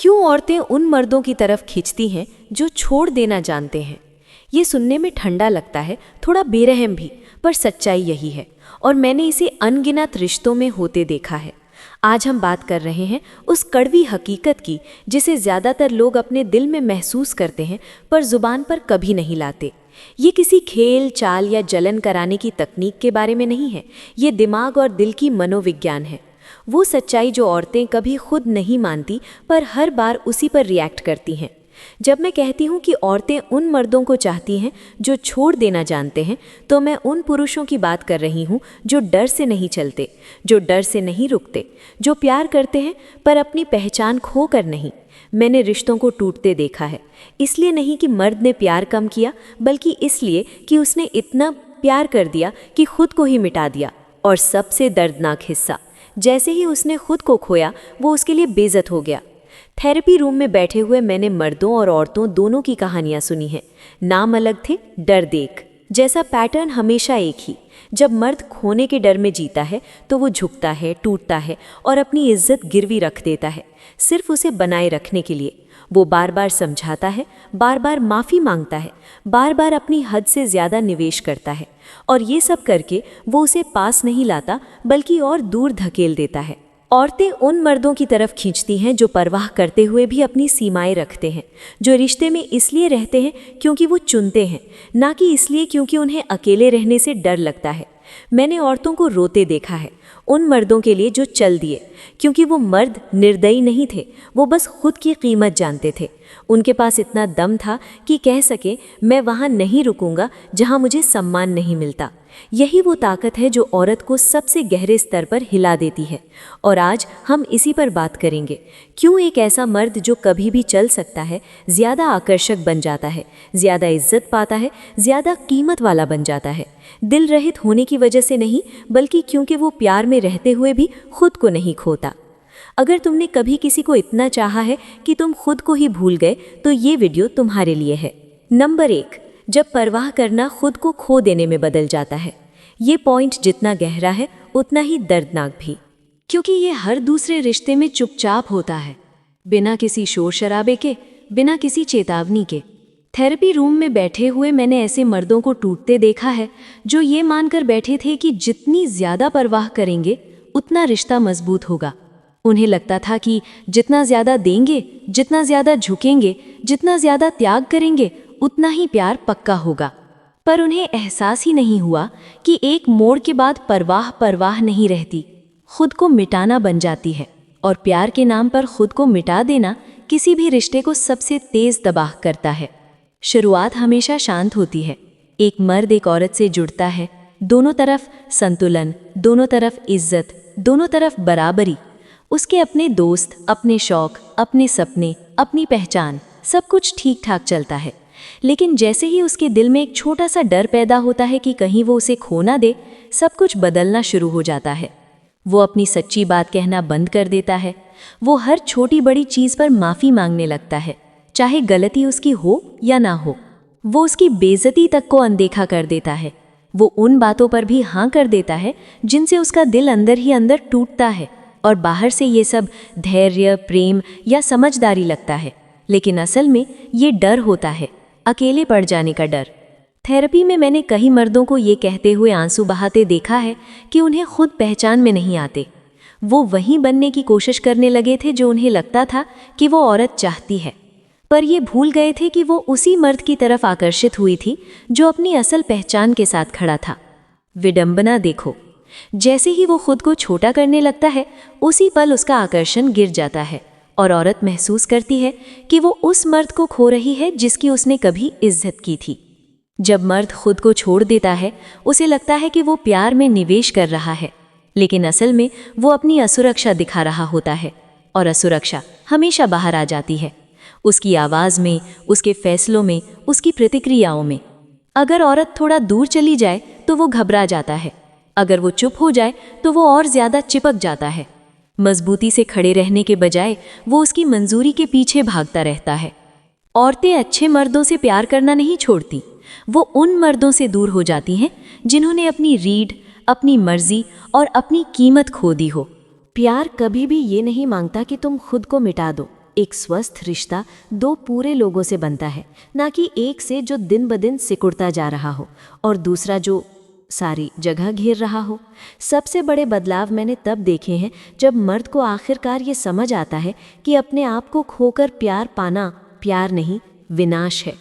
क्यों औरतें उन मर्दों की तरफ खींचती हैं जो छोड़ देना जानते हैं। ये सुनने में ठंडा लगता है, थोड़ा बेरहम भी, पर सच्चाई यही है और मैंने इसे अनगिनत रिश्तों में होते देखा है। आज हम बात कर रहे हैं उस कड़वी हकीकत की जिसे ज़्यादातर लोग अपने दिल में महसूस करते हैं पर ज़ुबान पर कभी नहीं लाते। ये किसी खेल, चाल या जलन कराने की तकनीक के बारे में नहीं है, ये दिमाग और दिल की मनोविज्ञान है। वो सच्चाई जो औरतें कभी खुद नहीं मानती पर हर बार उसी पर रिएक्ट करती हैं। जब मैं कहती हूँ कि औरतें उन मर्दों को चाहती हैं जो छोड़ देना जानते हैं, तो मैं उन पुरुषों की बात कर रही हूँ जो डर से नहीं चलते, जो डर से नहीं रुकते, जो प्यार करते हैं पर अपनी पहचान खो कर नहीं। मैंने रिश्तों को टूटते देखा है, इसलिए नहीं कि मर्द ने प्यार कम किया, बल्कि इसलिए कि उसने इतना प्यार कर दिया कि खुद को ही मिटा दिया। और सबसे दर्दनाक हिस्सा, जैसे ही उसने खुद को खोया, वो उसके लिए बेइज्जत हो गया। थेरेपी रूम में बैठे हुए मैंने मर्दों और औरतों दोनों की कहानियां सुनी हैं। नाम अलग थे, डर देख जैसा पैटर्न हमेशा एक ही। जब मर्द खोने के डर में जीता है तो वो झुकता है, टूटता है और अपनी इज्जत गिरवी रख देता है, सिर्फ उसे बनाए रखने के लिए। वो बार बार समझाता है, बार बार माफ़ी मांगता है, बार बार अपनी हद से ज़्यादा निवेश करता है, और ये सब करके वो उसे पास नहीं लाता बल्कि और दूर धकेल देता है। औरतें उन मर्दों की तरफ खींचती हैं जो परवाह करते हुए भी अपनी सीमाएं रखते हैं, जो रिश्ते में इसलिए रहते हैं क्योंकि वो चुनते हैं, ना कि इसलिए क्योंकि उन्हें अकेले रहने से डर लगता है। मैंने औरतों को रोते देखा है, उन मर्दों के लिए जो चल दिए, क्योंकि वो मर्द निर्दयी नहीं थे, वो बस खुद की कीमत जानते थे। उनके पास इतना दम था कि कह सके, मैं वहाँ नहीं रुकूंगा जहाँ मुझे सम्मान नहीं मिलता। यही वो ताकत है जो औरत को सबसे गहरे स्तर पर हिला देती है। और आज हम इसी पर बात करेंगे, क्यों एक ऐसा मर्द जो कभी भी चल सकता है ज़्यादा आकर्षक बन जाता है, ज़्यादा इज्जत पाता है, ज़्यादा कीमत वाला बन जाता है। दिल रहित होने की वजह से नहीं, बल्कि क्योंकि वो प्यार में रहते हुए भी खुद को नहीं खोता। अगर तुमने कभी किसी को इतना चाहा है कि तुम खुद को ही भूल गए, तो ये वीडियो तुम्हारे लिए है। नंबर 1, जब परवाह करना खुद को खो देने में बदल जाता है। ये पॉइंट जितना गहरा है उतना ही दर्दनाक भी, क्योंकि ये हर दूसरे रिश्ते में चुपचाप होता है, बिना किसी शोर शराबे के, बिना किसी चेतावनी के। थेरेपी रूम में बैठे हुए मैंने ऐसे मर्दों को टूटते देखा है जो ये मानकर बैठे थे कि जितनी ज़्यादा परवाह करेंगे उतना रिश्ता मजबूत होगा। उन्हें लगता था कि जितना ज़्यादा देंगे, जितना ज़्यादा झुकेंगे, जितना ज़्यादा त्याग करेंगे, उतना ही प्यार पक्का होगा। पर उन्हें एहसास ही नहीं हुआ कि एक मोड़ के बाद परवाह नहीं रहती, खुद को मिटाना बन जाती है। और प्यार के नाम पर खुद को मिटा देना किसी भी रिश्ते को सबसे तेज तबाह करता है। शुरुआत हमेशा शांत होती है। एक मर्द एक औरत से जुड़ता है, दोनों तरफ संतुलन, दोनों तरफ इज्जत, दोनों तरफ बराबरी। उसके अपने दोस्त, अपने शौक, अपने सपने, अपनी पहचान, सब कुछ ठीक ठाक चलता है। लेकिन जैसे ही उसके दिल में एक छोटा सा डर पैदा होता है कि कहीं वो उसे खो ना दे, सब कुछ बदलना शुरू हो जाता है। वो अपनी सच्ची बात कहना बंद कर देता है। वो हर छोटी बड़ी चीज़ पर माफ़ी मांगने लगता है, चाहे गलती उसकी हो या ना हो। वो उसकी बेइज्जती तक को अनदेखा कर देता है। वो उन बातों पर भी हाँ कर देता है जिनसे उसका दिल अंदर ही अंदर टूटता है, और बाहर से ये सब धैर्य, प्रेम या समझदारी लगता है, लेकिन असल में ये डर होता है, अकेले पड़ जाने का डर। थेरेपी में मैंने कई मर्दों को ये कहते हुए आंसू बहाते देखा है कि उन्हें खुद पहचान में नहीं आते। वो वहीं बनने की कोशिश करने लगे थे जो उन्हें लगता था कि वो औरत चाहती है, पर ये भूल गए थे कि वो उसी मर्द की तरफ आकर्षित हुई थी जो अपनी असल पहचान के साथ खड़ा था। विडंबना देखो, जैसे ही वो खुद को छोटा करने लगता है, उसी पल उसका आकर्षण गिर जाता है और औरत महसूस करती है कि वो उस मर्द को खो रही है जिसकी उसने कभी इज्जत की थी। जब मर्द खुद को छोड़ देता है, उसे लगता है कि वो प्यार में निवेश कर रहा है, लेकिन असल में वो अपनी असुरक्षा दिखा रहा होता है, और असुरक्षा हमेशा बाहर आ जाती है, उसकी आवाज़ में, उसके फैसलों में, उसकी प्रतिक्रियाओं में। अगर औरत थोड़ा दूर चली जाए तो वो घबरा जाता है, अगर वो चुप हो जाए तो वो और ज़्यादा चिपक जाता है। मजबूती से खड़े रहने के बजाय वो उसकी मंजूरी के पीछे भागता रहता है। औरतें अच्छे मर्दों से प्यार करना नहीं छोड़ती, वो उन मर्दों से दूर हो जाती हैं जिन्होंने अपनी रीढ़, अपनी मर्जी और अपनी कीमत खो दी हो। प्यार कभी भी ये नहीं मांगता कि तुम खुद को मिटा दो, एक स्वस्थ रिश्ता दो पूरे लोगों से बनता है, ना कि एक से जो दिन ब दिन सिकुड़ता जा रहा हो और दूसरा जो सारी जगह घेर रहा हो। सबसे बड़े बदलाव मैंने तब देखे हैं जब मर्द को आखिरकार ये समझ आता है कि अपने आप को खोकर प्यार पाना प्यार नहीं, विनाश है।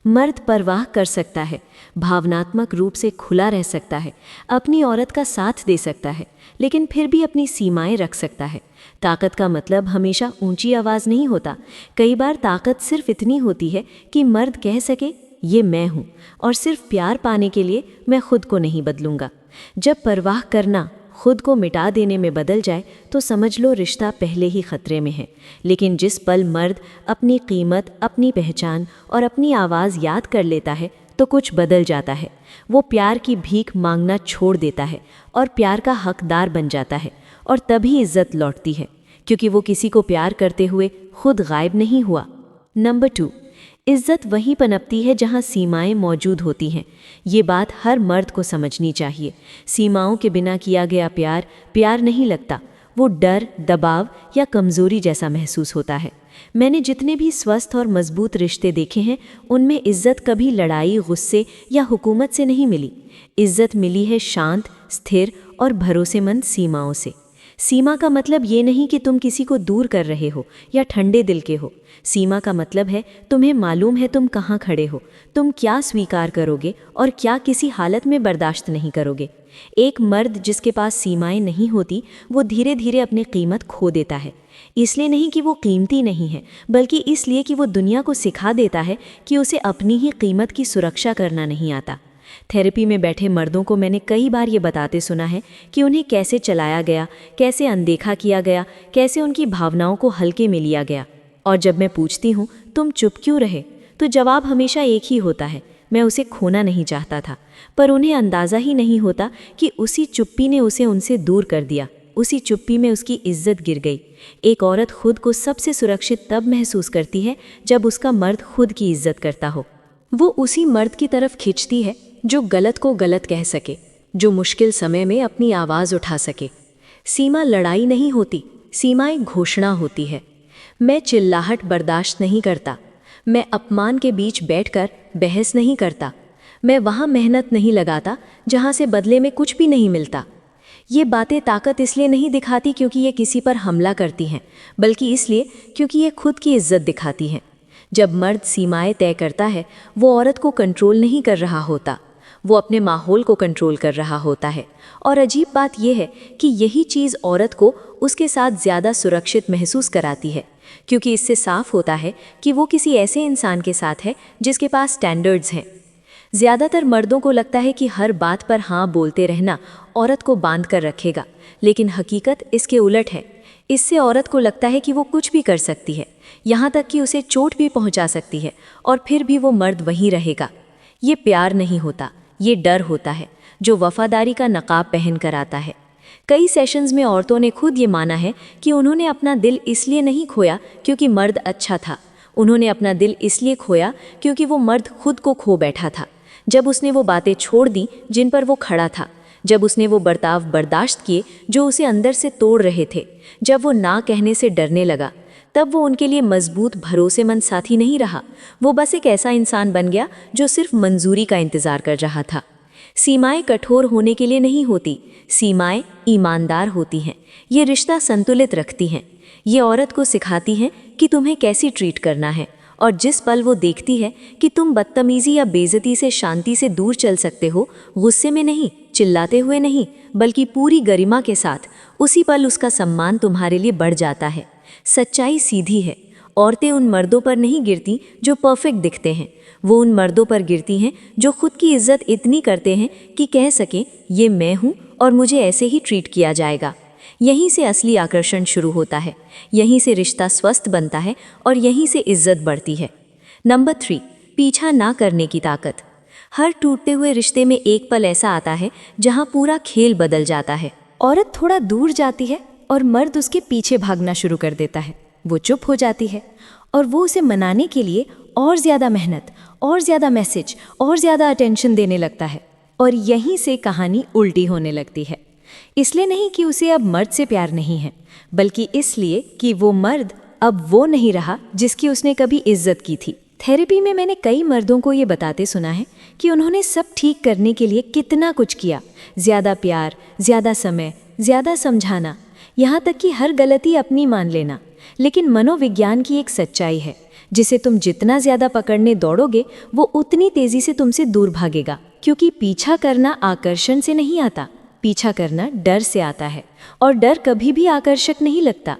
मर्द परवाह कर सकता है, भावनात्मक रूप से खुला रह सकता है, अपनी औरत का साथ दे सकता है, लेकिन फिर भी अपनी सीमाएं रख सकता है। ताकत का मतलब हमेशा ऊंची आवाज़ नहीं होता। कई बार ताकत सिर्फ इतनी होती है कि मर्द कह सके ये मैं हूँ और सिर्फ प्यार पाने के लिए मैं खुद को नहीं बदलूंगा। जब परवाह करना खुद को मिटा देने में बदल जाए तो समझ लो रिश्ता पहले ही खतरे में है। लेकिन जिस पल मर्द अपनी कीमत, अपनी पहचान और अपनी आवाज़ याद कर लेता है तो कुछ बदल जाता है। वो प्यार की भीख मांगना छोड़ देता है और प्यार का हकदार बन जाता है, और तभी इज्जत लौटती है, क्योंकि वो किसी को प्यार करते हुए खुद गायब नहीं हुआ। नंबर 2, इज्जत वहीं पनपती है जहाँ सीमाएं मौजूद होती हैं। ये बात हर मर्द को समझनी चाहिए। सीमाओं के बिना किया गया प्यार प्यार नहीं लगता, वो डर, दबाव या कमज़ोरी जैसा महसूस होता है। मैंने जितने भी स्वस्थ और मजबूत रिश्ते देखे हैं उनमें इज्जत कभी लड़ाई, गुस्से या हुकूमत से नहीं मिली। इज्जत मिली है शांत, स्थिर और भरोसेमंद सीमाओं से। सीमा का मतलब ये नहीं कि तुम किसी को दूर कर रहे हो या ठंडे दिल के हो। सीमा का मतलब है तुम्हें मालूम है तुम कहाँ खड़े हो, तुम क्या स्वीकार करोगे और क्या किसी हालत में बर्दाश्त नहीं करोगे। एक मर्द जिसके पास सीमाएं नहीं होती वो धीरे धीरे अपनी कीमत खो देता है। इसलिए नहीं कि वो कीमती नहीं है, बल्कि इसलिए कि वो दुनिया को सिखा देता है कि उसे अपनी ही कीमत की सुरक्षा करना नहीं आता। थेरेपी में बैठे मर्दों को मैंने कई बार ये बताते सुना है कि उन्हें कैसे चलाया गया, कैसे अनदेखा किया गया, कैसे उनकी भावनाओं को हल्के में लिया गया। और जब मैं पूछती हूँ तुम चुप क्यों रहे, तो जवाब हमेशा एक ही होता है, मैं उसे खोना नहीं चाहता था। पर उन्हें अंदाज़ा ही नहीं होता कि उसी चुप्पी ने उसे उनसे दूर कर दिया। उसी चुप्पी में उसकी इज्जत गिर गई। एक औरत खुद को सबसे सुरक्षित तब महसूस करती है जब उसका मर्द खुद की इज्जत करता हो। वो उसी मर्द की तरफ खिंचती है जो गलत को गलत कह सके, जो मुश्किल समय में अपनी आवाज़ उठा सके। सीमा लड़ाई नहीं होती, सीमाएं घोषणा होती है। मैं चिल्लाहट बर्दाश्त नहीं करता, मैं अपमान के बीच बैठकर बहस नहीं करता, मैं वहाँ मेहनत नहीं लगाता जहाँ से बदले में कुछ भी नहीं मिलता। ये बातें ताकत इसलिए नहीं दिखाती क्योंकि ये किसी पर हमला करती हैं, बल्कि इसलिए क्योंकि ये खुद की इज्जत दिखाती हैं। जब मर्द सीमाएं तय करता है वो औरत को कंट्रोल नहीं कर रहा होता, वो अपने माहौल को कंट्रोल कर रहा होता है। और अजीब बात यह है कि यही चीज़ औरत को उसके साथ ज़्यादा सुरक्षित महसूस कराती है, क्योंकि इससे साफ होता है कि वो किसी ऐसे इंसान के साथ है जिसके पास स्टैंडर्ड्स हैं। ज़्यादातर मर्दों को लगता है कि हर बात पर हाँ बोलते रहना औरत को बांध कर रखेगा, लेकिन हकीकत इसके उलट है। इससे औरत को लगता है कि वो कुछ भी कर सकती है, यहाँ तक कि उसे चोट भी पहुँचा सकती है, और फिर भी वो मर्द वहीं रहेगा। ये प्यार नहीं होता, ये डर होता है जो वफादारी का नकाब पहन कर आता है। कई सेशंस में औरतों ने खुद ये माना है कि उन्होंने अपना दिल इसलिए नहीं खोया क्योंकि मर्द अच्छा था, उन्होंने अपना दिल इसलिए खोया क्योंकि वो मर्द खुद को खो बैठा था। जब उसने वो बातें छोड़ दी जिन पर वो खड़ा था, जब उसने वो बर्ताव बर्दाश्त किए जो उसे अंदर से तोड़ रहे थे, जब वो ना कहने से डरने लगा, तब वो उनके लिए मजबूत, भरोसेमंद साथी नहीं रहा। वो बस एक ऐसा इंसान बन गया जो सिर्फ मंजूरी का इंतज़ार कर रहा था। सीमाएं कठोर होने के लिए नहीं होती, सीमाएं ईमानदार होती हैं। ये रिश्ता संतुलित रखती हैं। ये औरत को सिखाती हैं कि तुम्हें कैसी ट्रीट करना है, और जिस पल वो देखती है कि तुम बदतमीज़ी या बेइज्जती से शांति से दूर चल सकते हो, गुस्से में नहीं, चिल्लाते हुए नहीं, बल्कि पूरी गरिमा के साथ, उसी पल उसका सम्मान तुम्हारे लिए बढ़ जाता है। सच्चाई सीधी है, औरतें उन मर्दों पर नहीं गिरती जो परफेक्ट दिखते हैं, वो उन मर्दों पर गिरती हैं जो खुद की इज्जत इतनी करते हैं कि कह सकें ये मैं हूँ और मुझे ऐसे ही ट्रीट किया जाएगा। यहीं से असली आकर्षण शुरू होता है, यहीं से रिश्ता स्वस्थ बनता है और यहीं से इज्जत बढ़ती है। नंबर 3, पीछा ना करने की ताकत। हर टूटते हुए रिश्ते में एक पल ऐसा आता है जहाँ पूरा खेल बदल जाता है। औरत थोड़ा दूर जाती है और मर्द उसके पीछे भागना शुरू कर देता है। वो चुप हो जाती है और वो उसे मनाने के लिए और ज़्यादा मेहनत, और ज़्यादा मैसेज, और ज़्यादा अटेंशन देने लगता है। और यहीं से कहानी उल्टी होने लगती है। इसलिए नहीं कि उसे अब मर्द से प्यार नहीं है, बल्कि इसलिए कि वो मर्द अब वो नहीं रहा जिसकी उसने कभी इज्जत की थी। थेरेपी में मैंने कई मर्दों को ये बताते सुना है कि उन्होंने सब ठीक करने के लिए कितना कुछ किया, ज़्यादा प्यार, ज़्यादा समय, ज़्यादा समझाना, यहाँ तक कि हर गलती अपनी मान लेना। लेकिन मनोविज्ञान की एक सच्चाई है, जिसे तुम जितना ज़्यादा पकड़ने दौड़ोगे वो उतनी तेज़ी से तुमसे दूर भागेगा। क्योंकि पीछा करना आकर्षण से नहीं आता, पीछा करना डर से आता है, और डर कभी भी आकर्षक नहीं लगता।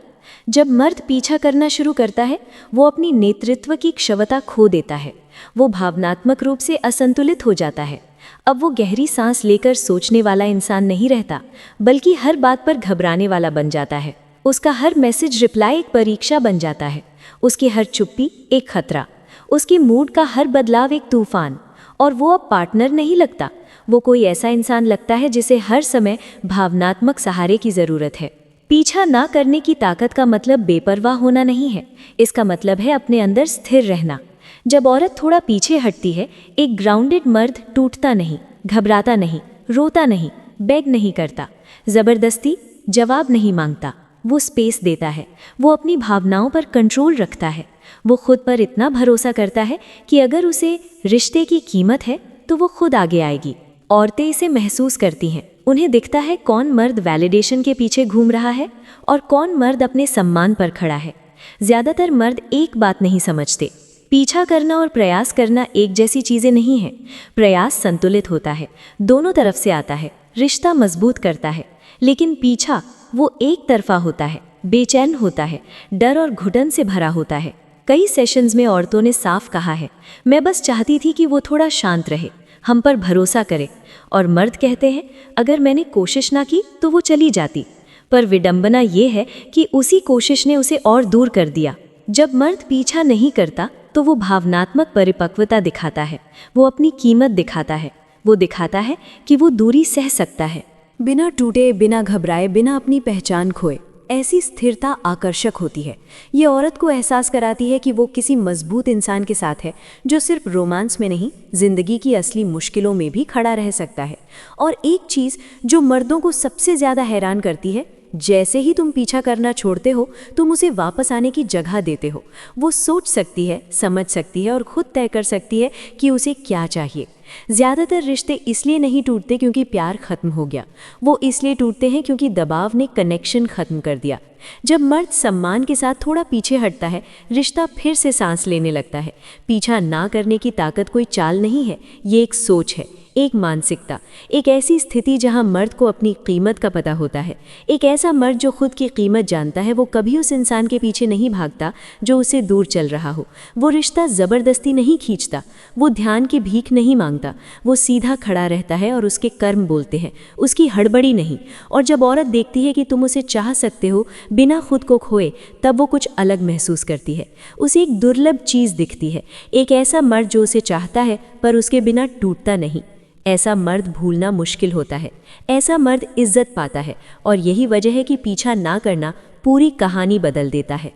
जब मर्द पीछा करना शुरू करता है, वो अपनी नेतृत्व की क्षमता खो देता है, वो भावनात्मक रूप से असंतुलित हो जाता है। अब वो गहरी सांस लेकर सोचने वाला इंसान नहीं रहता, बल्कि हर बात पर घबराने वाला बन जाता है। उसका हर मैसेज रिप्लाई एक परीक्षा बन जाता है, उसकी हर चुप्पी एक खतरा, उसके मूड का हर बदलाव एक तूफान। और वो अब पार्टनर नहीं लगता, वो कोई ऐसा इंसान लगता है जिसे हर समय भावनात्मक सहारे की ज़रूरत है। पीछा ना करने की ताकत का मतलब बेपरवाह होना नहीं है, इसका मतलब है अपने अंदर स्थिर रहना। जब औरत थोड़ा पीछे हटती है, एक ग्राउंडेड मर्द टूटता नहीं, घबराता नहीं, रोता नहीं, बेग नहीं करता, ज़बरदस्ती जवाब नहीं मांगता, वो स्पेस देता है, वो अपनी भावनाओं पर कंट्रोल रखता है, वो खुद पर इतना भरोसा करता है कि अगर उसे रिश्ते की कीमत है तो वो खुद आगे आएगी। औरतें इसे महसूस करती हैं, उन्हें दिखता है कौन मर्द वैलिडेशन के पीछे घूम रहा है और कौन मर्द अपने सम्मान पर खड़ा है। ज़्यादातर मर्द एक बात नहीं समझते, पीछा करना और प्रयास करना एक जैसी चीज़ें नहीं हैं। प्रयास संतुलित होता है, दोनों तरफ से आता है, रिश्ता मजबूत करता है। लेकिन पीछा वो एक तरफा होता है, बेचैन होता है, डर और घुटन से भरा होता है। कई सेशंस में औरतों ने साफ कहा है, मैं बस चाहती थी कि वो थोड़ा शांत रहे, हम पर भरोसा करे। और मर्द कहते हैं, अगर मैंने कोशिश ना की तो वो चली जाती। पर विडंबना ये है कि उसी कोशिश ने उसे और दूर कर दिया। जब मर्द पीछा नहीं करता तो वो भावनात्मक परिपक्वता दिखाता है, वो अपनी कीमत दिखाता है, वो दिखाता है कि वो दूरी सह सकता है, बिना टूटे, बिना घबराए, बिना अपनी पहचान खोए। ऐसी स्थिरता आकर्षक होती है। ये औरत को एहसास कराती है कि वो किसी मजबूत इंसान के साथ है, जो सिर्फ रोमांस में नहीं, जिंदगी की असली मुश्किलों में भी खड़ा रह सकता है। और एक चीज़ जो मर्दों को सबसे ज़्यादा हैरान करती है, जैसे ही तुम पीछा करना छोड़ते हो, तुम उसे वापस आने की जगह देते हो। वो सोच सकती है, समझ सकती है और खुद तय कर सकती है कि उसे क्या चाहिए। ज़्यादातर रिश्ते इसलिए नहीं टूटते क्योंकि प्यार खत्म हो गया, वो इसलिए टूटते हैं क्योंकि दबाव ने कनेक्शन खत्म कर दिया। जब मर्द सम्मान के साथ थोड़ा पीछे हटता है, रिश्ता फिर से सांस लेने लगता है। पीछा ना करने की ताकत कोई चाल नहीं है, ये एक सोच है, एक मानसिकता, एक ऐसी स्थिति जहां मर्द को अपनी कीमत का पता होता है। एक ऐसा मर्द जो खुद की कीमत जानता है, वो कभी उस इंसान के पीछे नहीं भागता जो उसे दूर चल रहा हो। वो रिश्ता ज़बरदस्ती नहीं खींचता, वो ध्यान की भीख नहीं मांगता, वो सीधा खड़ा रहता है और उसके कर्म बोलते हैं, उसकी हड़बड़ी नहीं। और जब औरत देखती है कि तुम उसे चाह सकते हो बिना खुद को खोए, तब वो कुछ अलग महसूस करती है। उसे एक दुर्लभ चीज़ दिखती है, एक ऐसा मर्द जो उसे चाहता है पर उसके बिना टूटता नहीं। ऐसा मर्द भूलना मुश्किल होता है, ऐसा मर्द इज्जत पाता है, और यही वजह है कि पीछा ना करना पूरी कहानी बदल देता है।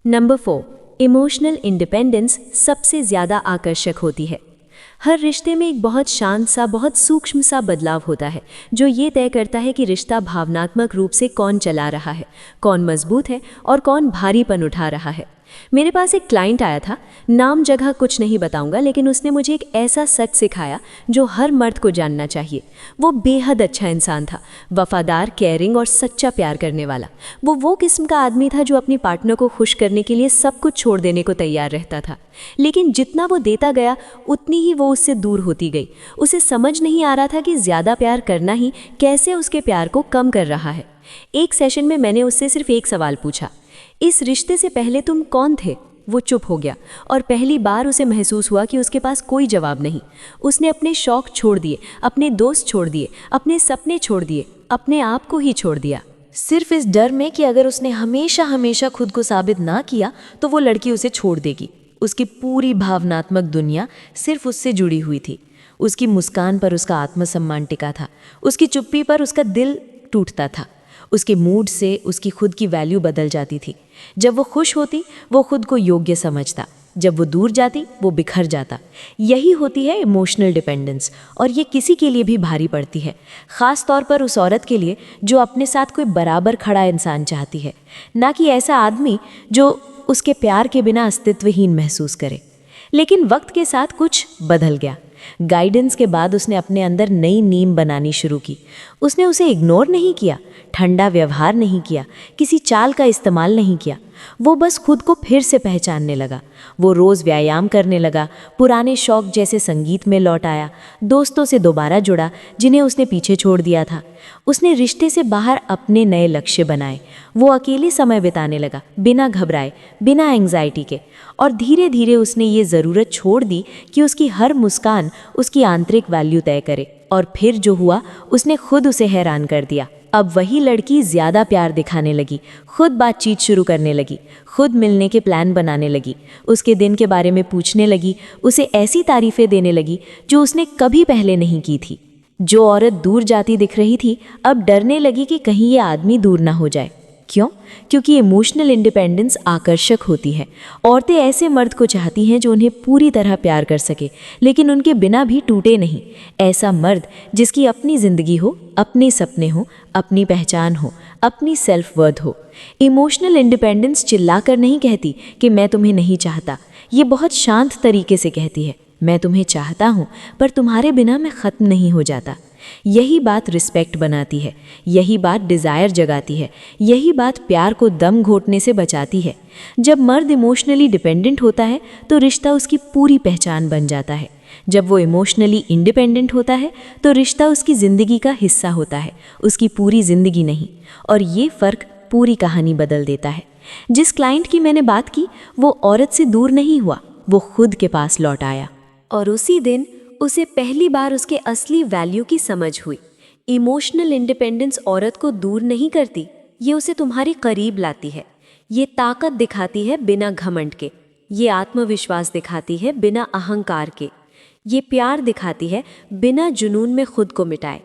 नंबर 4, इमोशनल इंडिपेंडेंस सबसे ज़्यादा आकर्षक होती है। हर रिश्ते में एक बहुत शांत सा, बहुत सूक्ष्म सा बदलाव होता है, जो ये तय करता है कि रिश्ता भावनात्मक रूप से कौन चला रहा है, कौन मजबूत है और कौन भारीपन उठा रहा है। मेरे पास एक क्लाइंट आया था, नाम जगह कुछ नहीं बताऊंगा, लेकिन उसने मुझे एक ऐसा सच सिखाया जो हर मर्द को जानना चाहिए। वो बेहद अच्छा इंसान था, वफादार, केयरिंग और सच्चा प्यार करने वाला। वो किस्म का आदमी था जो अपनी पार्टनर को खुश करने के लिए सब कुछ छोड़ देने को तैयार रहता था। लेकिन जितना वो देता गया, उतनी ही वो उससे दूर होती गई। उसे समझ नहीं आ रहा था कि ज़्यादा प्यार करना ही कैसे उसके प्यार को कम कर रहा है। एक सेशन में मैंने उससे सिर्फ एक सवाल पूछा, इस रिश्ते से पहले तुम कौन थे? वो चुप हो गया और पहली बार उसे महसूस हुआ कि उसके पास कोई जवाब नहीं। उसने अपने शौक छोड़ दिए, अपने दोस्त छोड़ दिए, अपने सपने छोड़ दिए, अपने आप को ही छोड़ दिया, सिर्फ इस डर में कि अगर उसने हमेशा हमेशा खुद को साबित ना किया तो वो लड़की उसे छोड़ देगी। उसकी पूरी भावनात्मक दुनिया सिर्फ उससे जुड़ी हुई थी। उसकी मुस्कान पर उसका आत्मसम्मान टिका था, उसकी चुप्पी पर उसका दिल टूटता था, उसके मूड से उसकी खुद की वैल्यू बदल जाती थी। जब वो खुश होती वो खुद को योग्य समझता, जब वो दूर जाती वो बिखर जाता। यही होती है इमोशनल डिपेंडेंस, और ये किसी के लिए भी भारी पड़ती है, ख़ास तौर पर उस औरत के लिए जो अपने साथ कोई बराबर खड़ा इंसान चाहती है, ना कि ऐसा आदमी जो उसके प्यार के बिना अस्तित्वहीन महसूस करे। लेकिन वक्त के साथ कुछ बदल गया। गाइडेंस के बाद उसने अपने अंदर नई नींव बनानी शुरू की। उसने उसे इग्नोर नहीं किया, ठंडा व्यवहार नहीं किया, किसी चाल का इस्तेमाल नहीं किया। वो बस खुद को फिर से पहचानने लगा। वो रोज़ व्यायाम करने लगा, पुराने शौक जैसे संगीत में लौट आया, दोस्तों से दोबारा जुड़ा जिन्हें उसने पीछे छोड़ दिया था। उसने रिश्ते से बाहर अपने नए लक्ष्य बनाए। वो अकेले समय बिताने लगा, बिना घबराए, बिना एंग्जाइटी के। और धीरे धीरे उसने ये ज़रूरत छोड़ दी कि उसकी हर मुस्कान उसकी आंतरिक वैल्यू तय करे। और फिर जो हुआ, उसने खुद उसे हैरान कर दिया। अब वही लड़की ज़्यादा प्यार दिखाने लगी, खुद बातचीत शुरू करने लगी, खुद मिलने के प्लान बनाने लगी, उसके दिन के बारे में पूछने लगी, उसे ऐसी तारीफ़ें देने लगी जो उसने कभी पहले नहीं की थी। जो औरत दूर जाती दिख रही थी, अब डरने लगी कि कहीं ये आदमी दूर ना हो जाए। क्यों? क्योंकि इमोशनल इंडिपेंडेंस आकर्षक होती है। औरतें ऐसे मर्द को चाहती हैं जो उन्हें पूरी तरह प्यार कर सके, लेकिन उनके बिना भी टूटे नहीं। ऐसा मर्द जिसकी अपनी ज़िंदगी हो, अपने सपने हो, अपनी पहचान हो, अपनी सेल्फ वर्थ हो। इमोशनल इंडिपेंडेंस चिल्लाकर नहीं कहती कि मैं तुम्हें नहीं चाहता। ये बहुत शांत तरीके से कहती है, मैं तुम्हें चाहता हूँ, पर तुम्हारे बिना मैं ख़त्म नहीं हो जाता। यही बात रिस्पेक्ट बनाती है, यही बात डिज़ायर जगाती है, यही बात प्यार को दम घोटने से बचाती है। जब मर्द इमोशनली डिपेंडेंट होता है तो रिश्ता उसकी पूरी पहचान बन जाता है। जब वो इमोशनली इंडिपेंडेंट होता है तो रिश्ता उसकी ज़िंदगी का हिस्सा होता है, उसकी पूरी ज़िंदगी नहीं। और ये फ़र्क पूरी कहानी बदल देता है। जिस क्लाइंट की मैंने बात की, वो औरत से दूर नहीं हुआ, वो खुद के पास लौट आया। और उसी दिन उसे पहली बार उसके असली वैल्यू की समझ हुई। इमोशनल इंडिपेंडेंस औरत को दूर नहीं करती, ये उसे तुम्हारे करीब लाती है। ये ताकत दिखाती है बिना घमंड के, ये आत्मविश्वास दिखाती है बिना अहंकार के, ये प्यार दिखाती है बिना जुनून में खुद को मिटाए।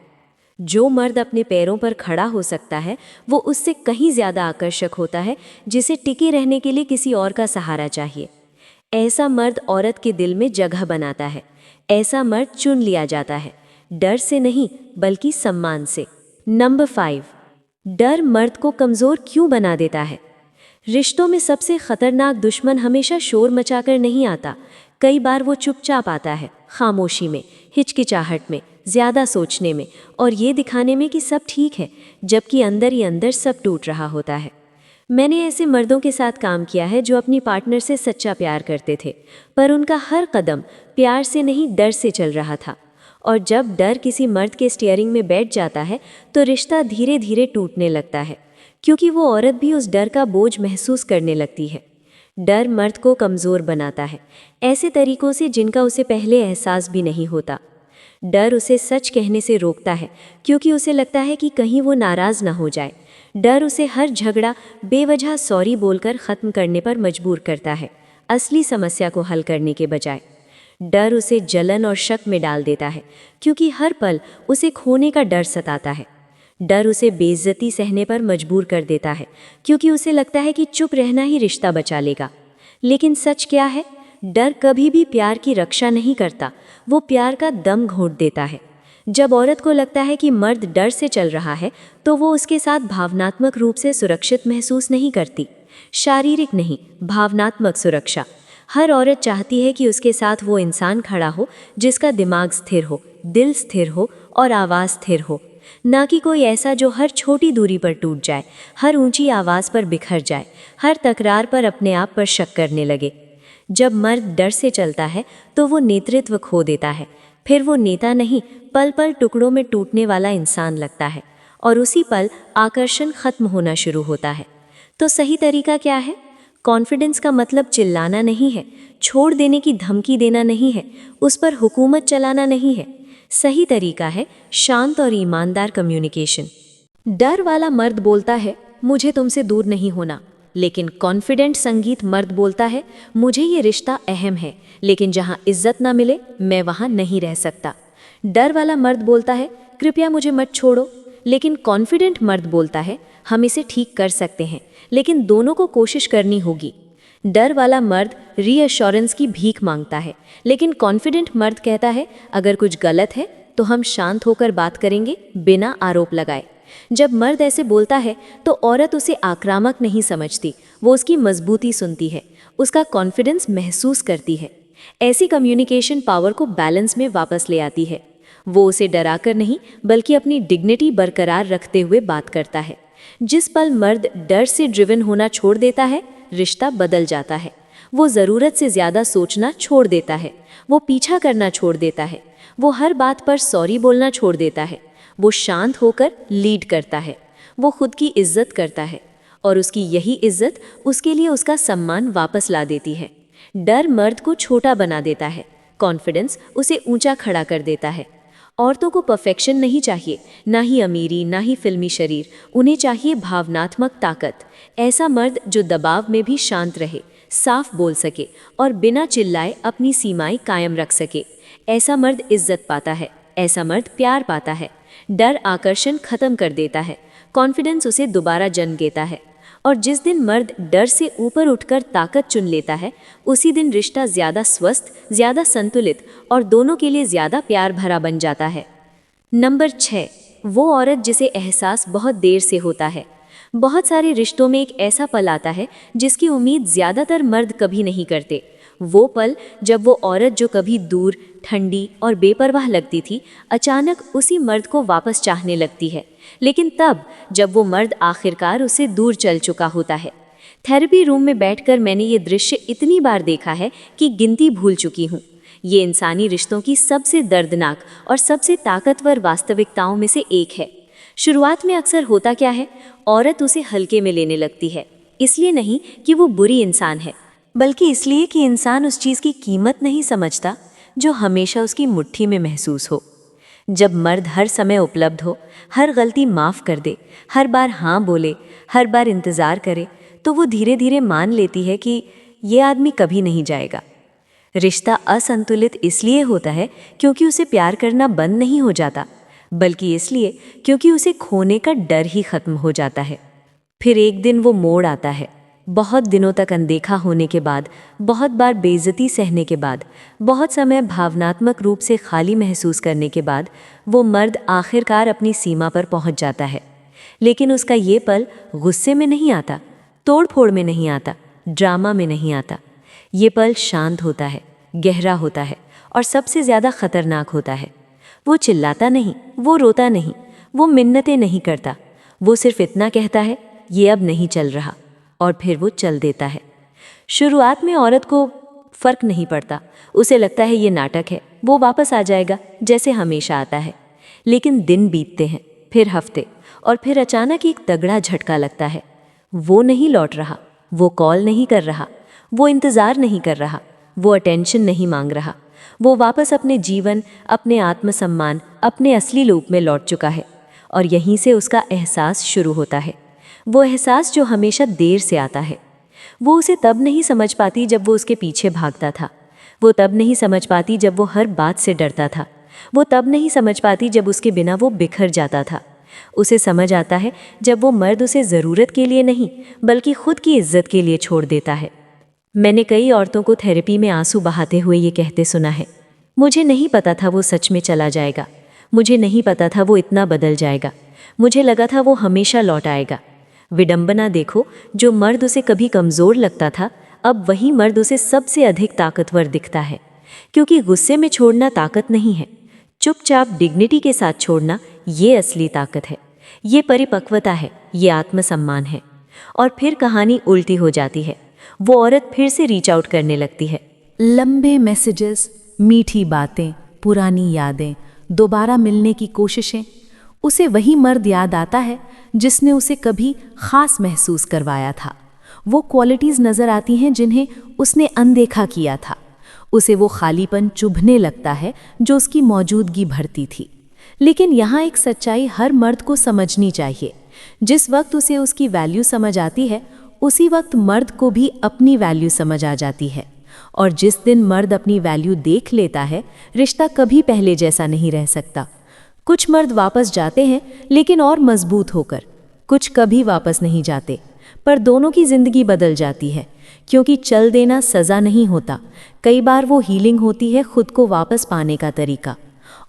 जो मर्द अपने पैरों पर खड़ा हो सकता है, वो उससे कहीं ज़्यादा आकर्षक होता है जिसे टिके रहने के लिए किसी और का सहारा चाहिए। ऐसा मर्द औरत के दिल में जगह बनाता है। ऐसा मर्द चुन लिया जाता है, डर से नहीं बल्कि सम्मान से। नंबर 5, डर मर्द को कमज़ोर क्यों बना देता है? रिश्तों में सबसे खतरनाक दुश्मन हमेशा शोर मचाकर नहीं आता। कई बार वो चुपचाप आता है, खामोशी में, हिचकिचाहट में, ज़्यादा सोचने में, और ये दिखाने में कि सब ठीक है, जबकि अंदर ही अंदर सब टूट रहा होता है। मैंने ऐसे मर्दों के साथ काम किया है जो अपनी पार्टनर से सच्चा प्यार करते थे, पर उनका हर कदम प्यार से नहीं डर से चल रहा था। और जब डर किसी मर्द के स्टीयरिंग में बैठ जाता है तो रिश्ता धीरे धीरे टूटने लगता है, क्योंकि वो औरत भी उस डर का बोझ महसूस करने लगती है। डर मर्द को कमज़ोर बनाता है, ऐसे तरीकों से जिनका उसे पहले एहसास भी नहीं होता। डर उसे सच कहने से रोकता है, क्योंकि उसे लगता है कि कहीं वो नाराज़ ना हो जाए। डर उसे हर झगड़ा बेवजह सॉरी बोलकर ख़त्म करने पर मजबूर करता है, असली समस्या को हल करने के बजाय। डर उसे जलन और शक में डाल देता है, क्योंकि हर पल उसे खोने का डर सताता है। डर उसे बेइज्जती सहने पर मजबूर कर देता है, क्योंकि उसे लगता है कि चुप रहना ही रिश्ता बचा लेगा। लेकिन सच क्या है? डर कभी भी प्यार की रक्षा नहीं करता, वो प्यार का दम घोंट देता है। जब औरत को लगता है कि मर्द डर से चल रहा है, तो वो उसके साथ भावनात्मक रूप से सुरक्षित महसूस नहीं करती। शारीरिक नहीं, भावनात्मक सुरक्षा। हर औरत चाहती है कि उसके साथ वो इंसान खड़ा हो जिसका दिमाग स्थिर हो, दिल स्थिर हो और आवाज़ स्थिर हो, ना कि कोई ऐसा जो हर छोटी दूरी पर टूट जाए, हर ऊंची आवाज़ पर बिखर जाए, हर तकरार पर अपने आप पर शक करने लगे। जब मर्द डर से चलता है तो वो नेतृत्व खो देता है। फिर वो नेता नहीं, पल पल टुकड़ों में टूटने वाला इंसान लगता है, और उसी पल आकर्षण खत्म होना शुरू होता है। तो सही तरीका क्या है? कॉन्फिडेंस का मतलब चिल्लाना नहीं है, छोड़ देने की धमकी देना नहीं है, उस पर हुकूमत चलाना नहीं है। सही तरीका है शांत और ईमानदार कम्युनिकेशन। डर वाला मर्द बोलता है, मुझे तुमसे दूर नहीं होना, लेकिन कॉन्फिडेंट संगीत मर्द बोलता है, मुझे ये रिश्ता अहम है, लेकिन जहाँ इज्जत ना मिले मैं वहाँ नहीं रह सकता। डर वाला मर्द बोलता है, कृपया मुझे मत छोड़ो, लेकिन कॉन्फिडेंट मर्द बोलता है, हम इसे ठीक कर सकते हैं, लेकिन दोनों को कोशिश करनी होगी। डर वाला मर्द रीअश्योरेंस की भीख मांगता है, लेकिन कॉन्फिडेंट मर्द कहता है, अगर कुछ गलत है तो हम शांत होकर बात करेंगे बिना आरोप लगाए। जब मर्द ऐसे बोलता है तो औरत उसे आक्रामक नहीं समझती, वो उसकी मजबूती सुनती है, उसका कॉन्फिडेंस महसूस करती है। ऐसी कम्युनिकेशन पावर को बैलेंस में वापस ले आती है। वो उसे डराकर नहीं बल्कि अपनी डिग्निटी बरकरार रखते हुए बात करता है। जिस पल मर्द डर से ड्रिवन होना छोड़ देता है, रिश्ता बदल जाता है। वो ज़रूरत से ज़्यादा सोचना छोड़ देता है, वो पीछा करना छोड़ देता है, वो हर बात पर सॉरी बोलना छोड़ देता है, वो शांत होकर लीड करता है, वो खुद की इज्जत करता है और उसकी यही इज्जत उसके लिए उसका सम्मान वापस ला देती है। डर मर्द को छोटा बना देता है, कॉन्फिडेंस उसे ऊंचा खड़ा कर देता है। औरतों को परफेक्शन नहीं चाहिए, ना ही अमीरी, ना ही फिल्मी शरीर, उन्हें चाहिए भावनात्मक ताकत। ऐसा मर्द जो दबाव में भी शांत रहे, साफ बोल सके और बिना चिल्लाए अपनी सीमाएं कायम रख सके। ऐसा मर्द इज्जत पाता है, ऐसा मर्द प्यार पाता है। डर आकर्षण खत्म कर देता है, कॉन्फिडेंस उसे दोबारा जन्म देता है। और जिस दिन मर्द डर से ऊपर उठकर ताकत चुन लेता है, उसी दिन रिश्ता ज़्यादा स्वस्थ, ज़्यादा संतुलित और दोनों के लिए ज़्यादा प्यार भरा बन जाता है। नंबर 6, वो औरत जिसे एहसास बहुत देर से होता है। बहुत सारे रिश्तों में एक ऐसा पल आता है जिसकी उम्मीद ज़्यादातर मर्द कभी नहीं करते। वो पल जब वो औरत जो कभी दूर, ठंडी और बेपरवाह लगती थी, अचानक उसी मर्द को वापस चाहने लगती है। लेकिन तब जब वो मर्द आखिरकार उसे दूर चल चुका होता है। थेरेपी रूम में बैठकर मैंने ये दृश्य इतनी बार देखा है कि गिनती भूल चुकी हूँ। ये इंसानी रिश्तों की सबसे दर्दनाक और सबसे ताकतवर वास्तविकताओं में से एक है। शुरुआत में अक्सर होता क्या है, औरत उसे हल्के में लेने लगती है। इसलिए नहीं कि वो बुरी इंसान है, बल्कि इसलिए कि इंसान उस चीज़ की कीमत नहीं समझता जो हमेशा उसकी मुट्ठी में महसूस हो। जब मर्द हर समय उपलब्ध हो, हर गलती माफ़ कर दे, हर बार हाँ बोले, हर बार इंतज़ार करे, तो वो धीरे धीरे मान लेती है कि ये आदमी कभी नहीं जाएगा। रिश्ता असंतुलित इसलिए होता है क्योंकि उसे प्यार करना बंद नहीं हो जाता, बल्कि इसलिए क्योंकि उसे खोने का डर ही खत्म हो जाता है। फिर एक दिन वो मोड़ आता है। बहुत दिनों तक अनदेखा होने के बाद, बहुत बार बेइज्जती सहने के बाद, बहुत समय भावनात्मक रूप से खाली महसूस करने के बाद, वो मर्द आखिरकार अपनी सीमा पर पहुंच जाता है। लेकिन उसका ये पल गुस्से में नहीं आता, तोड़-फोड़ में नहीं आता, ड्रामा में नहीं आता। ये पल शांत होता है, गहरा होता है और सबसे ज़्यादा खतरनाक होता है। वो चिल्लाता नहीं, वो रोता नहीं, वो मिन्नतें नहीं करता, वो सिर्फ इतना कहता है, ये अब नहीं चल रहा, और फिर वो चल देता है। शुरुआत में औरत को फ़र्क नहीं पड़ता, उसे लगता है ये नाटक है, वो वापस आ जाएगा जैसे हमेशा आता है। लेकिन दिन बीतते हैं, फिर हफ्ते, और फिर अचानक एक तगड़ा झटका लगता है। वो नहीं लौट रहा, वो कॉल नहीं कर रहा, वो इंतज़ार नहीं कर रहा, वो अटेंशन नहीं मांग रहा। वो वापस अपने जीवन, अपने आत्मसम्मान, अपने असली रूप में लौट चुका है। और यहीं से उसका एहसास शुरू होता है, वो एहसास जो हमेशा देर से आता है। वो उसे तब नहीं समझ पाती जब वो उसके पीछे भागता था, वो तब नहीं समझ पाती जब वो हर बात से डरता था, वो तब नहीं समझ पाती जब उसके बिना वो बिखर जाता था। उसे समझ आता है जब वो मर्द उसे ज़रूरत के लिए नहीं बल्कि खुद की इज्जत के लिए छोड़ देता है। मैंने कई औरतों को थेरेपी में आंसू बहाते हुए ये कहते सुना है, मुझे नहीं पता था वो सच में चला जाएगा, मुझे नहीं पता था वो इतना बदल जाएगा, मुझे लगा था वो हमेशा लौट आएगा। विडंबना देखो, जो मर्द उसे कभी कमज़ोर लगता था, अब वही मर्द उसे सबसे अधिक ताकतवर दिखता है। क्योंकि गुस्से में छोड़ना ताकत नहीं है, चुपचाप डिग्निटी के साथ छोड़ना ये असली ताकत है, ये परिपक्वता है, ये आत्मसम्मान है। और फिर कहानी उल्टी हो जाती है, वो औरत फिर से रीच आउट करने लगती है। लंबे मैसेजेस, मीठी बातें, पुरानी यादें, दोबारा मिलने की कोशिशें। उसे वही मर्द याद आता है जिसने उसे कभी खास महसूस करवाया था। वो क्वालिटीज़ नज़र आती हैं जिन्हें उसने अनदेखा किया था। उसे वो खालीपन चुभने लगता है जो उसकी मौजूदगी भरती थी। लेकिन यहाँ एक सच्चाई हर मर्द को समझनी चाहिए। जिस वक्त उसे उसकी वैल्यू समझ आती है, उसी वक्त मर्द को भी अपनी वैल्यू समझ आ जाती है। और जिस दिन मर्द अपनी वैल्यू देख लेता है, रिश्ता कभी पहले जैसा नहीं रह सकता। कुछ मर्द वापस जाते हैं, लेकिन और मजबूत होकर। कुछ कभी वापस नहीं जाते, पर दोनों की ज़िंदगी बदल जाती है। क्योंकि चल देना सज़ा नहीं होता, कई बार वो हीलिंग होती है, खुद को वापस पाने का तरीका।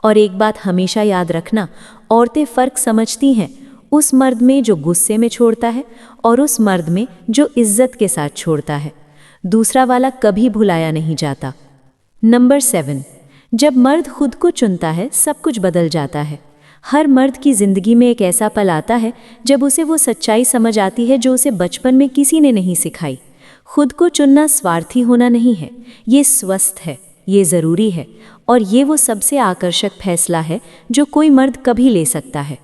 और एक बात हमेशा याद रखना, औरतें फ़र्क समझती हैं, उस मर्द में जो गुस्से में छोड़ता है और उस मर्द में जो इज्जत के साथ छोड़ता है। दूसरा वाला कभी भुलाया नहीं जाता। नंबर 7, जब मर्द खुद को चुनता है सब कुछ बदल जाता है। हर मर्द की ज़िंदगी में एक ऐसा पल आता है जब उसे वो सच्चाई समझ आती है जो उसे बचपन में किसी ने नहीं सिखाई। खुद को चुनना स्वार्थी होना नहीं है, ये स्वस्थ है, ये ज़रूरी है और ये वो सबसे आकर्षक फैसला है जो कोई मर्द कभी ले सकता है।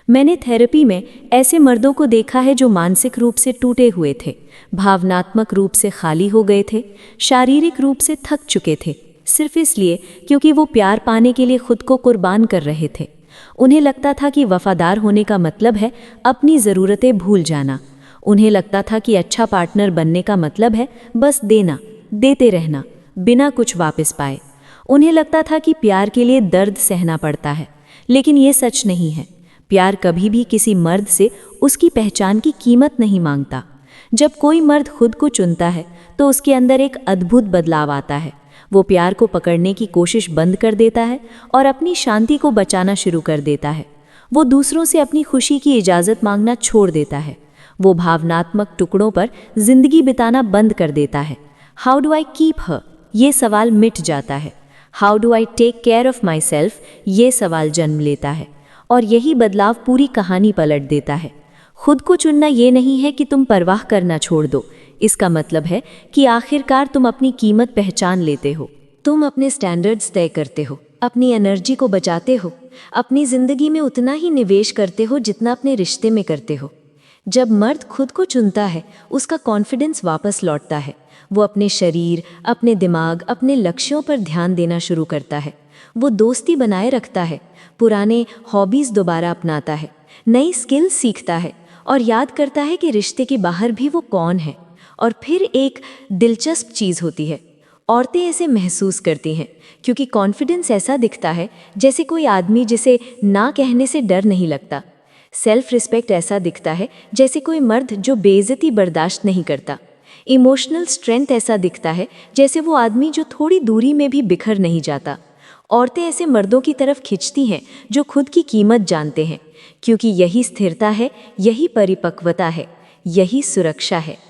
मैंने थेरेपी में ऐसे मर्दों को देखा है जो मानसिक रूप से टूटे हुए थे, भावनात्मक रूप से खाली हो गए थे, शारीरिक रूप से थक चुके थे, सिर्फ इसलिए क्योंकि वो प्यार पाने के लिए खुद को कुर्बान कर रहे थे। उन्हें लगता था कि वफादार होने का मतलब है अपनी ज़रूरतें भूल जाना। उन्हें लगता था कि अच्छा पार्टनर बनने का मतलब है बस देना, देते रहना, बिना कुछ वापस पाए। उन्हें लगता था कि प्यार के लिए दर्द सहना पड़ता है, लेकिन ये सच नहीं है। प्यार कभी भी किसी मर्द से उसकी पहचान की कीमत नहीं मांगता। जब कोई मर्द खुद को चुनता है तो उसके अंदर एक अद्भुत बदलाव आता है। वो प्यार को पकड़ने की कोशिश बंद कर देता है और अपनी शांति को बचाना शुरू कर देता है। वो दूसरों से अपनी खुशी की इजाज़त मांगना छोड़ देता है। वो भावनात्मक टुकड़ों पर जिंदगी बिताना बंद कर देता है। How do I keep her, ये सवाल मिट जाता है। How do I take care of my self, ये सवाल जन्म लेता है और यही बदलाव पूरी कहानी पलट देता है। खुद को चुनना ये नहीं है कि तुम परवाह करना छोड़ दो। इसका मतलब है कि आखिरकार तुम अपनी कीमत पहचान लेते हो। तुम अपने स्टैंडर्ड्स तय करते हो, अपनी एनर्जी को बचाते हो, अपनी ज़िंदगी में उतना ही निवेश करते हो जितना अपने रिश्ते में करते हो। जब मर्द खुद को चुनता है उसका कॉन्फिडेंस वापस लौटता है। वो अपने शरीर, अपने दिमाग, अपने लक्ष्यों पर ध्यान देना शुरू करता है। वो दोस्ती बनाए रखता है, पुराने हॉबीज़ दोबारा अपनाता है, नई स्किल्स सीखता है और याद करता है कि रिश्ते के बाहर भी वो कौन है। और फिर एक दिलचस्प चीज़ होती है, औरतें ऐसे महसूस करती हैं क्योंकि कॉन्फिडेंस ऐसा दिखता है जैसे कोई आदमी जिसे ना कहने से डर नहीं लगता। सेल्फ रिस्पेक्ट ऐसा दिखता है जैसे कोई मर्द जो बेइज्जती बर्दाश्त नहीं करता। इमोशनल स्ट्रेंथ ऐसा दिखता है जैसे वो आदमी जो थोड़ी दूरी में भी बिखर नहीं जाता। औरतें ऐसे मर्दों की तरफ खिंचती हैं जो खुद की कीमत जानते हैं, क्योंकि यही स्थिरता है, यही परिपक्वता है, यही सुरक्षा है।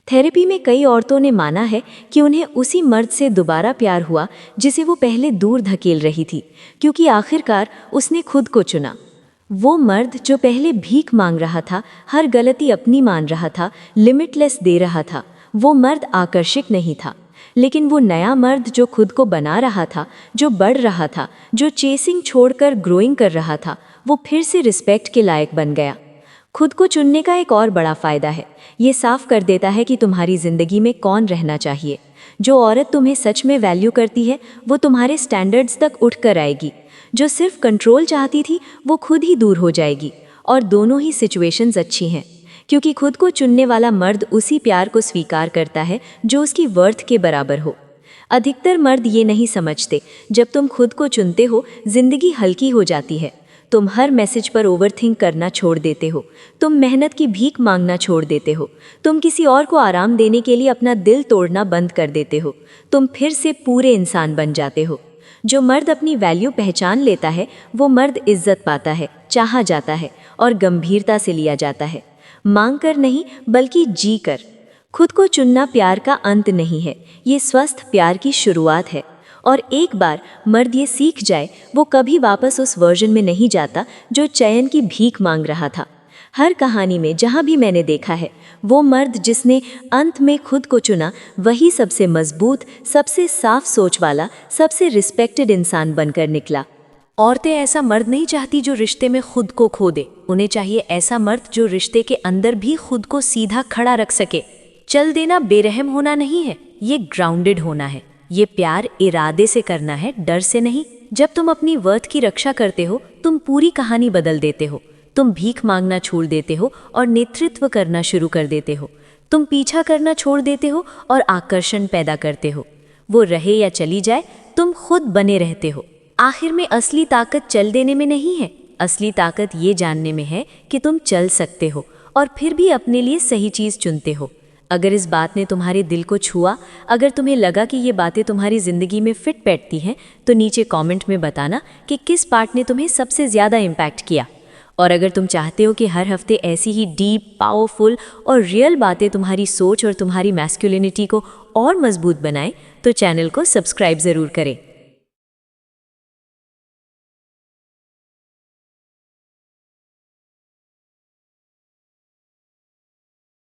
थेरेपी में कई औरतों ने माना है कि उन्हें उसी मर्द से दोबारा प्यार हुआ जिसे वो पहले दूर धकेल रही थी, क्योंकि आखिरकार उसने खुद को चुना। वो मर्द जो पहले भीख मांग रहा था, हर गलती अपनी मान रहा था, लिमिटलेस दे रहा था, वो मर्द आकर्षक नहीं था। लेकिन वो नया मर्द जो खुद को बना रहा था, जो बढ़ रहा था, जो चेसिंग छोड़कर ग्रोइंग कर रहा था, वो फिर से रिस्पेक्ट के लायक बन गया। खुद को चुनने का एक और बड़ा फ़ायदा है, ये साफ कर देता है कि तुम्हारी ज़िंदगी में कौन रहना चाहिए। जो औरत तुम्हें सच में वैल्यू करती है वो तुम्हारे स्टैंडर्ड्स तक उठ कर आएगी। जो सिर्फ कंट्रोल चाहती थी वो खुद ही दूर हो जाएगी। और दोनों ही सिचुएशंस अच्छी हैं, क्योंकि खुद को चुनने वाला मर्द उसी प्यार को स्वीकार करता है जो उसकी वर्थ के बराबर हो। अधिकतर मर्द ये नहीं समझते, जब तुम खुद को चुनते हो ज़िंदगी हल्की हो जाती है। तुम हर मैसेज पर ओवरथिंक करना छोड़ देते हो, तुम मेहनत की भीख मांगना छोड़ देते हो, तुम किसी और को आराम देने के लिए अपना दिल तोड़ना बंद कर देते हो, तुम फिर से पूरे इंसान बन जाते हो। जो मर्द अपनी वैल्यू पहचान लेता है वो मर्द इज्जत पाता है, चाहा जाता है और गंभीरता से लिया जाता है, मांग कर नहीं बल्कि जी कर। खुद को चुनना प्यार का अंत नहीं है, ये स्वस्थ प्यार की शुरुआत है। और एक बार मर्द ये सीख जाए वो कभी वापस उस वर्जन में नहीं जाता जो चयन की भीख मांग रहा था। हर कहानी में जहाँ भी मैंने देखा है, वो मर्द जिसने अंत में खुद को चुना वही सबसे मजबूत, सबसे साफ सोच वाला, सबसे रिस्पेक्टेड इंसान बनकर निकला। औरतें ऐसा मर्द नहीं चाहती जो रिश्ते में खुद को खो दे, उन्हें चाहिए ऐसा मर्द जो रिश्ते के अंदर भी खुद को सीधा खड़ा रख सके। चल देना बेरहम होना नहीं है, ये ग्राउंडेड होना है। ये प्यार इरादे से करना है, डर से नहीं। जब तुम अपनी वर्थ की रक्षा करते हो तुम पूरी कहानी बदल देते हो। तुम भीख मांगना छोड़ देते हो और नेतृत्व करना शुरू कर देते हो। तुम पीछा करना छोड़ देते हो और आकर्षण पैदा करते हो। वो रहे या चली जाए, तुम खुद बने रहते हो। आखिर में असली ताकत चल देने में नहीं है, असली ताकत ये जानने में है कि तुम चल सकते हो और फिर भी अपने लिए सही चीज़ चुनते हो। अगर इस बात ने तुम्हारे दिल को छुआ, अगर तुम्हें लगा कि ये बातें तुम्हारी ज़िंदगी में फिट बैठती हैं, तो नीचे कमेंट में बताना कि किस पार्ट ने तुम्हें सबसे ज़्यादा इम्पैक्ट किया। और अगर तुम चाहते हो कि हर हफ्ते ऐसी ही डीप, पावरफुल और रियल बातें तुम्हारी सोच और तुम्हारी मैस्कुलिनिटी को और मजबूत बनाएं, तो चैनल को सब्सक्राइब ज़रूर करें।